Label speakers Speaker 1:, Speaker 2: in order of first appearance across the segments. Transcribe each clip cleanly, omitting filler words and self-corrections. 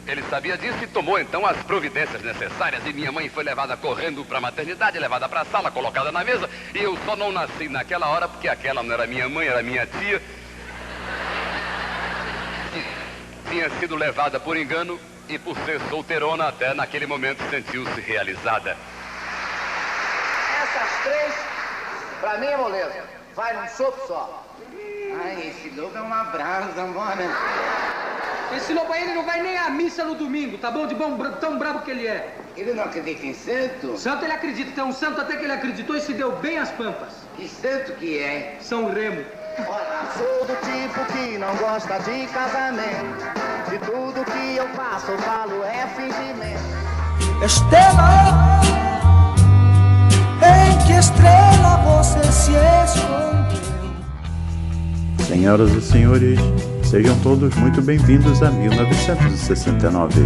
Speaker 1: Ele sabia disso e tomou então as providências necessárias. E minha mãe foi levada correndo para a maternidade, levada para a sala, colocada na mesa. E eu só não nasci naquela hora porque aquela não era minha mãe, era minha tia. Tinha sido levada por engano e por ser solteirona até naquele momento sentiu-se realizada.
Speaker 2: Essas três, pra mim é moleza. Vai num sopro só.
Speaker 3: Ai, esse lobo é uma brasa, mano.
Speaker 4: Esse lobo aí, ele não vai nem à missa no domingo, tá bom? De bom, tão bravo que ele é.
Speaker 3: Ele não acredita em santo?
Speaker 4: Santo ele acredita, tem um santo até que ele acreditou e se deu bem às pampas.
Speaker 3: Que santo que é?
Speaker 4: São Remo.
Speaker 2: Olha, sou do tipo que não gosta de casamento. De tudo que eu faço, eu falo é fingimento.
Speaker 5: Estrela, em que estrela você se escondeu?
Speaker 6: Senhoras e senhores, sejam todos muito bem-vindos a 1969.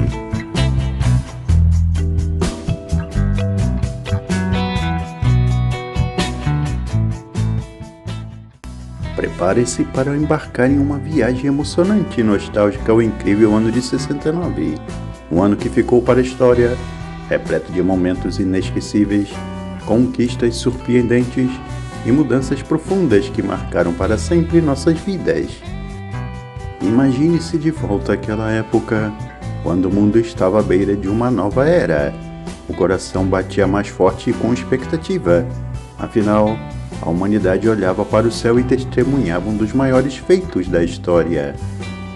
Speaker 6: Prepare-se para embarcar em uma viagem emocionante e nostálgica ao incrível ano de 69. Um ano que ficou para a história, repleto de momentos inesquecíveis, conquistas surpreendentes e mudanças profundas que marcaram para sempre nossas vidas. Imagine-se de volta àquela época, quando o mundo estava à beira de uma nova era. O coração batia mais forte e com expectativa. Afinal, a humanidade olhava para o céu e testemunhava um dos maiores feitos da história.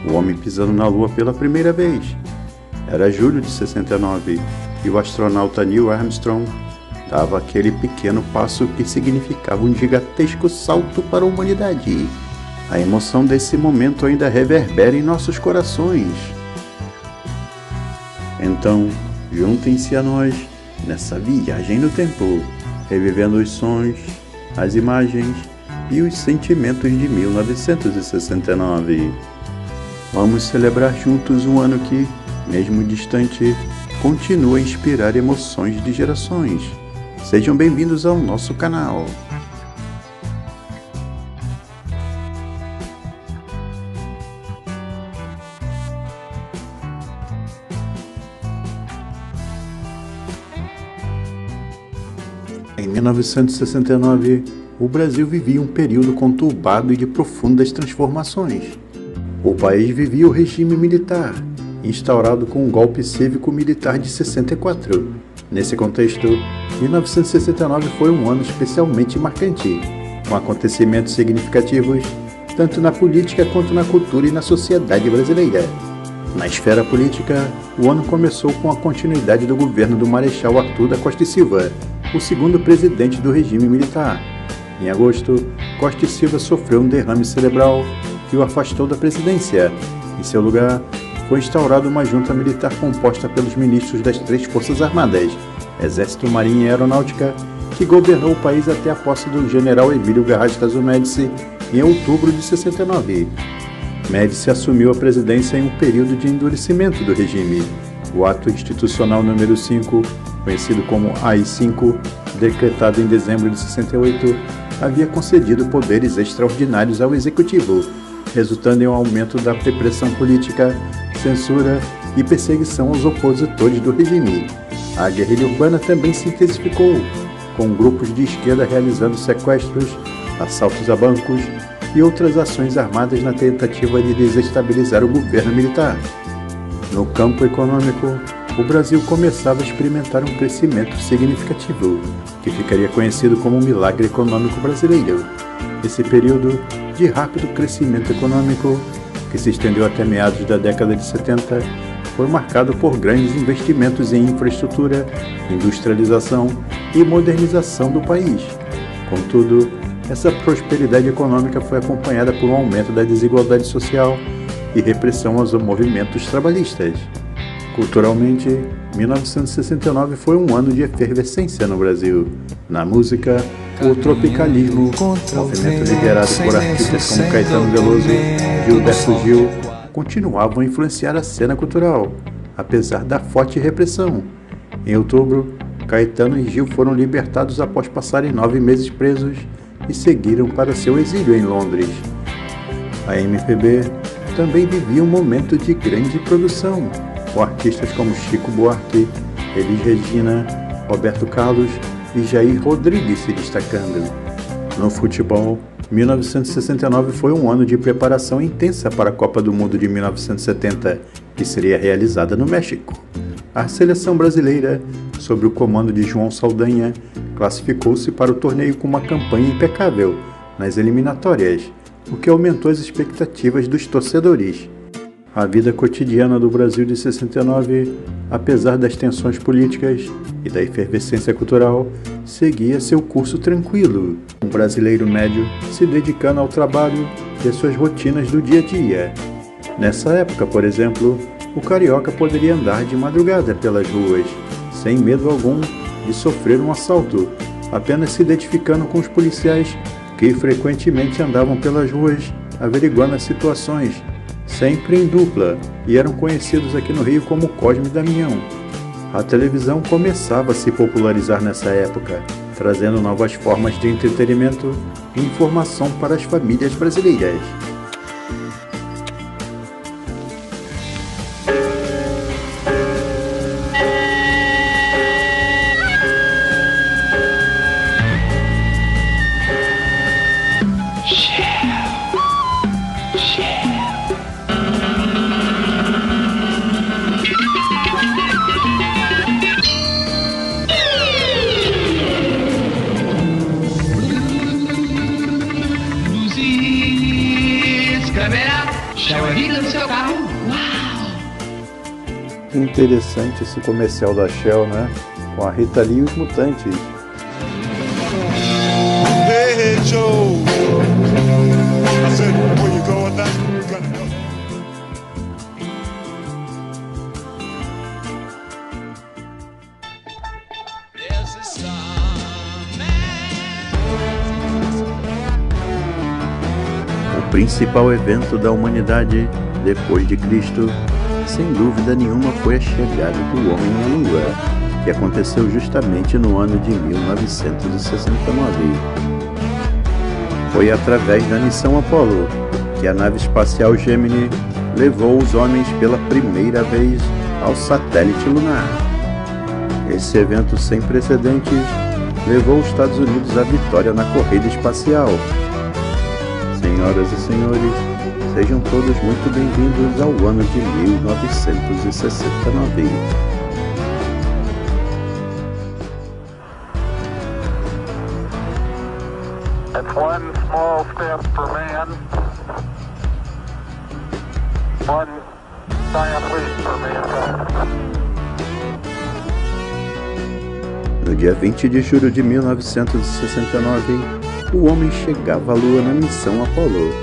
Speaker 6: O homem pisando na Lua pela primeira vez. Era julho de 69 e o astronauta Neil Armstrong dava aquele pequeno passo que significava um gigantesco salto para a humanidade. A emoção desse momento ainda reverbera em nossos corações. Então, juntem-se a nós nessa viagem no tempo, revivendo os sons, as imagens e os sentimentos de 1969. Vamos celebrar juntos um ano que, mesmo distante, continua a inspirar emoções de gerações. Sejam bem-vindos ao nosso canal. Em 1969, o Brasil vivia um período conturbado e de profundas transformações. O país vivia o regime militar, instaurado com o golpe cívico-militar de 64. Nesse contexto, 1969 foi um ano especialmente marcante, com acontecimentos significativos tanto na política quanto na cultura e na sociedade brasileira. Na esfera política, o ano começou com a continuidade do governo do Marechal Arthur da Costa e Silva, o segundo presidente do regime militar. Em agosto, Costa e Silva sofreu um derrame cerebral que o afastou da presidência. Em seu lugar, foi instaurada uma junta militar composta pelos ministros das três Forças Armadas, Exército, Marinha e Aeronáutica, que governou o país até a posse do general Emílio Garrastazu Médici em outubro de 69. Médici assumiu a presidência em um período de endurecimento do regime. O Ato Institucional número 5, conhecido como AI-5, decretado em dezembro de 68, havia concedido poderes extraordinários ao Executivo, resultando em um aumento da repressão política, censura e perseguição aos opositores do regime. A guerrilha urbana também se intensificou, com grupos de esquerda realizando sequestros, assaltos a bancos e outras ações armadas na tentativa de desestabilizar o governo militar. No campo econômico, o Brasil começava a experimentar um crescimento significativo, que ficaria conhecido como o milagre econômico brasileiro. Esse período de rápido crescimento econômico, que se estendeu até meados da década de 70, foi marcado por grandes investimentos em infraestrutura, industrialização e modernização do país. Contudo, essa prosperidade econômica foi acompanhada por um aumento da desigualdade social e repressão aos movimentos trabalhistas. Culturalmente, 1969 foi um ano de efervescência no Brasil. Na música, o tropicalismo, movimento liderado por artistas como Caetano Veloso e Gilberto Gil, continuavam a influenciar a cena cultural, apesar da forte repressão. Em outubro, Caetano e Gil foram libertados após passarem 9 meses presos e seguiram para seu exílio em Londres. A MPB também vivia um momento de grande produção. com artistas como Chico Buarque, Elis Regina, Roberto Carlos e Jair Rodrigues se destacando. No futebol, 1969 foi um ano de preparação intensa para a Copa do Mundo de 1970, que seria realizada no México. A seleção brasileira, sob o comando de João Saldanha, classificou-se para o torneio com uma campanha impecável nas eliminatórias, o que aumentou as expectativas dos torcedores. A vida cotidiana do Brasil de 69, apesar das tensões políticas e da efervescência cultural, seguia seu curso tranquilo. Um brasileiro médio se dedicando ao trabalho e às suas rotinas do dia a dia. Nessa época, por exemplo, o carioca poderia andar de madrugada pelas ruas, sem medo algum de sofrer um assalto, apenas se identificando com os policiais que frequentemente andavam pelas ruas averiguando as situações, sempre em dupla, e eram conhecidos aqui no Rio como Cosme e Damião. A televisão começava a se popularizar nessa época, trazendo novas formas de entretenimento e informação para as famílias brasileiras. Interessante esse comercial da Shell, né? Com a Rita Lee e os Mutantes.
Speaker 7: Hey, Joe. I said, where you going now? You gotta know.
Speaker 6: O principal evento da humanidade depois de Cristo, sem dúvida nenhuma, foi a chegada do homem à Lua, que aconteceu justamente no ano de 1969. Foi através da missão Apollo que a nave espacial Gemini levou os homens pela primeira vez ao satélite lunar. Esse evento sem precedentes levou os Estados Unidos à vitória na corrida espacial. Senhoras e senhores, sejam todos muito bem-vindos ao ano de 1969.
Speaker 8: It's one small step for man, one giant leap for mankind.
Speaker 6: No dia 20 de julho de 1969, o homem chegava à Lua na missão Apollo.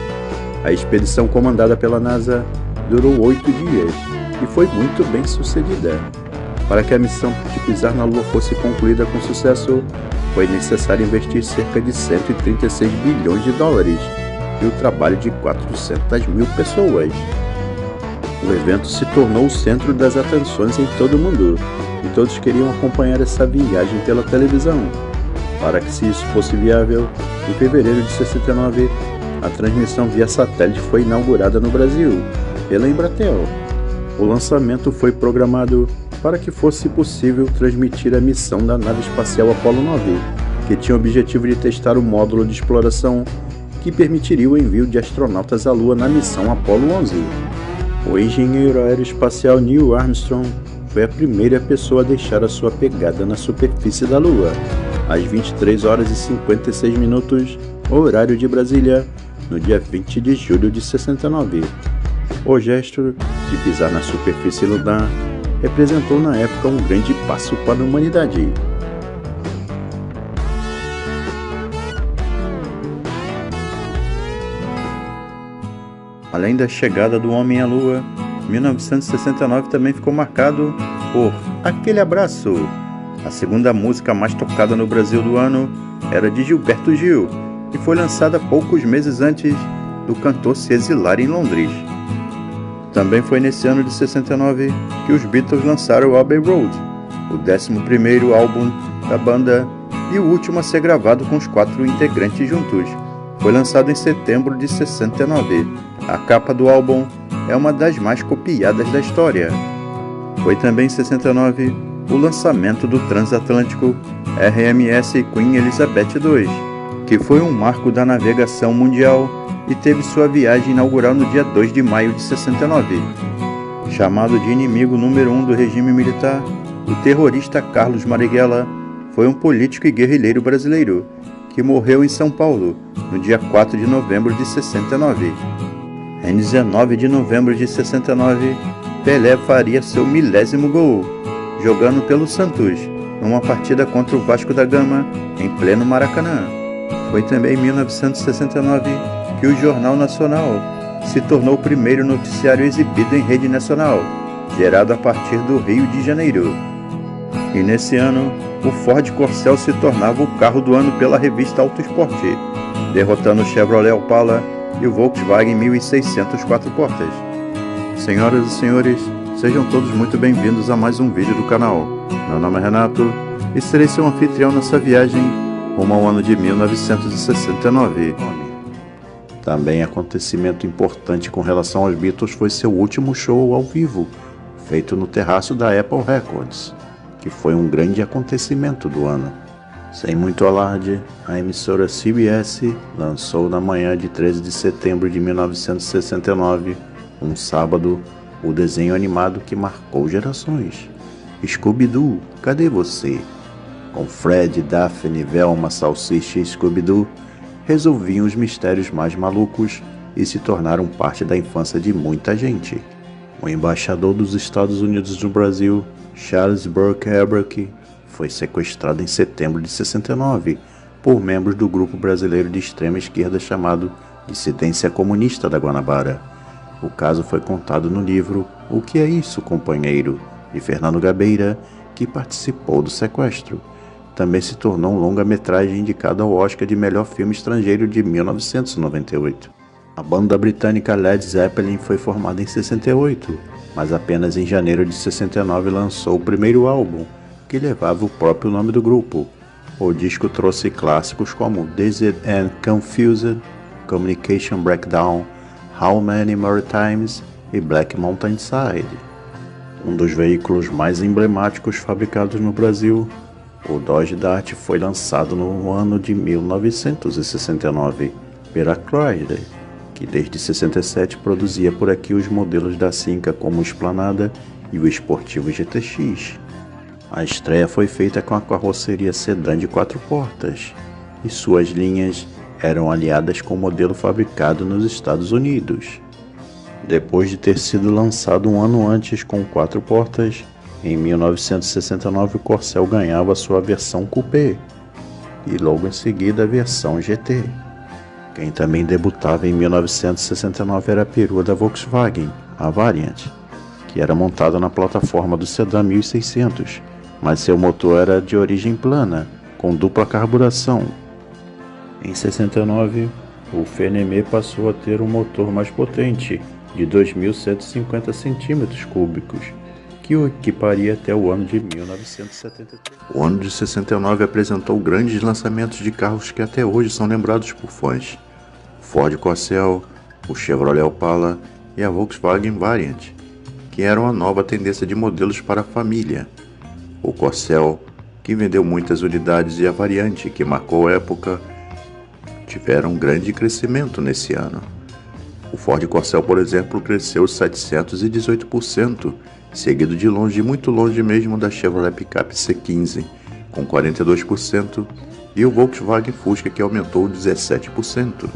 Speaker 6: A expedição comandada pela NASA durou 8 dias e foi muito bem sucedida. Para que a missão de pisar na Lua fosse concluída com sucesso, foi necessário investir cerca de 136 bilhões de dólares e o trabalho de 400 mil pessoas. O evento se tornou o centro das atenções em todo o mundo e todos queriam acompanhar essa viagem pela televisão. Para que se isso fosse viável, em fevereiro de 69, a transmissão via satélite foi inaugurada no Brasil, pela Embratel. O lançamento foi programado para que fosse possível transmitir a missão da nave espacial Apollo 9, que tinha o objetivo de testar o módulo de exploração que permitiria o envio de astronautas à Lua na missão Apollo 11. O engenheiro aeroespacial Neil Armstrong foi a primeira pessoa a deixar a sua pegada na superfície da Lua, às 23 horas e 56 minutos, horário de Brasília, no dia 20 de julho de 69. O gesto de pisar na superfície lunar representou na época um grande passo para a humanidade. Além da chegada do homem à Lua, 1969 também ficou marcado por Aquele Abraço. A segunda música mais tocada no Brasil do ano era de Gilberto Gil e foi lançada poucos meses antes do cantor se exilar em Londres. Também foi nesse ano de 69 que os Beatles lançaram o Abbey Road, o 11º álbum da banda e o último a ser gravado com os 4 integrantes juntos. Foi lançado em setembro de 69. A capa do álbum é uma das mais copiadas da história. Foi também em 69 o lançamento do transatlântico RMS Queen Elizabeth II, que foi um marco da navegação mundial e teve sua viagem inaugural no dia 2 de maio de 69. Chamado de inimigo número 1 do regime militar, o terrorista Carlos Marighella foi um político e guerrilheiro brasileiro que morreu em São Paulo no dia 4 de novembro de 69. Em 19 de novembro de 69, Pelé faria seu 1000º gol, jogando pelo Santos, numa partida contra o Vasco da Gama, em pleno Maracanã. Foi também em 1969 que o Jornal Nacional se tornou o primeiro noticiário exibido em rede nacional, gerado a partir do Rio de Janeiro. E nesse ano, o Ford Corcel se tornava o carro do ano pela revista Auto Esporte, derrotando o Chevrolet Opala e o Volkswagen 1600 quatro portas. Senhoras e senhores, sejam todos muito bem-vindos a mais um vídeo do canal. Meu nome é Renato e serei seu anfitrião nessa viagem rumo ao ano de 1969. Também acontecimento importante com relação aos Beatles foi seu último show ao vivo, feito no terraço da Apple Records, que foi um grande acontecimento do ano. Sem muito alarde, a emissora CBS lançou na manhã de 13 de setembro de 1969, um sábado, o desenho animado que marcou gerações, Scooby-Doo, Cadê Você? Com Fred, Daphne, Velma, Salsicha e Scooby-Doo, resolviam os mistérios mais malucos e se tornaram parte da infância de muita gente. O embaixador dos Estados Unidos no Brasil, Charles Burke Hebreck, foi sequestrado em setembro de 69 por membros do grupo brasileiro de extrema esquerda chamado Dissidência Comunista da Guanabara. O caso foi contado no livro O Que é Isso, Companheiro?, de Fernando Gabeira, que participou do sequestro. Também se tornou um longa-metragem indicado ao Oscar de Melhor Filme Estrangeiro de 1998. A banda britânica Led Zeppelin foi formada em 68, mas apenas em janeiro de 69 lançou o primeiro álbum, que levava o próprio nome do grupo. O disco trouxe clássicos como Dazed and Confused, Communication Breakdown, How Many More Times e Black Mountain Side. Um dos veículos mais emblemáticos fabricados no Brasil, o Dodge Dart, foi lançado no ano de 1969 pela Chrysler, que desde 67 produzia por aqui os modelos da Cinca como o Esplanada e o esportivo GTX. A estreia foi feita com a carroceria sedã de 4 portas, e suas linhas eram aliadas com o modelo fabricado nos Estados Unidos. Depois de ter sido lançado um ano antes com 4 portas, em 1969 o Corcel ganhava sua versão Coupé, e logo em seguida a versão GT. Quem também debutava em 1969 era a perua da Volkswagen, a Variant, que era montada na plataforma do sedã 1600, mas seu motor era de origem plana, com dupla carburação. Em 69, o Fenemé passou a ter um motor mais potente, de 2.150 cm3, que o equiparia até o ano de 1973. O ano de 69 apresentou grandes lançamentos de carros que até hoje são lembrados por fãs: o Ford Corcel, o Chevrolet Opala e a Volkswagen Variant, que eram a nova tendência de modelos para a família. O Corcel, que vendeu muitas unidades, e a Variante, que marcou a época, tiveram um grande crescimento nesse ano. O Ford Corcel, por exemplo, cresceu 718%, seguido de longe, muito longe mesmo, da Chevrolet Picape C15, com 42%, e o Volkswagen Fusca, que aumentou 17%.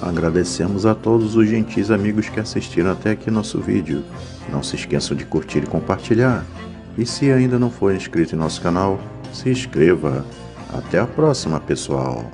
Speaker 6: Agradecemos a todos os gentis amigos que assistiram até aqui nosso vídeo. Não se esqueçam de curtir e compartilhar. E se ainda não for inscrito em nosso canal, se inscreva. Até a próxima, pessoal!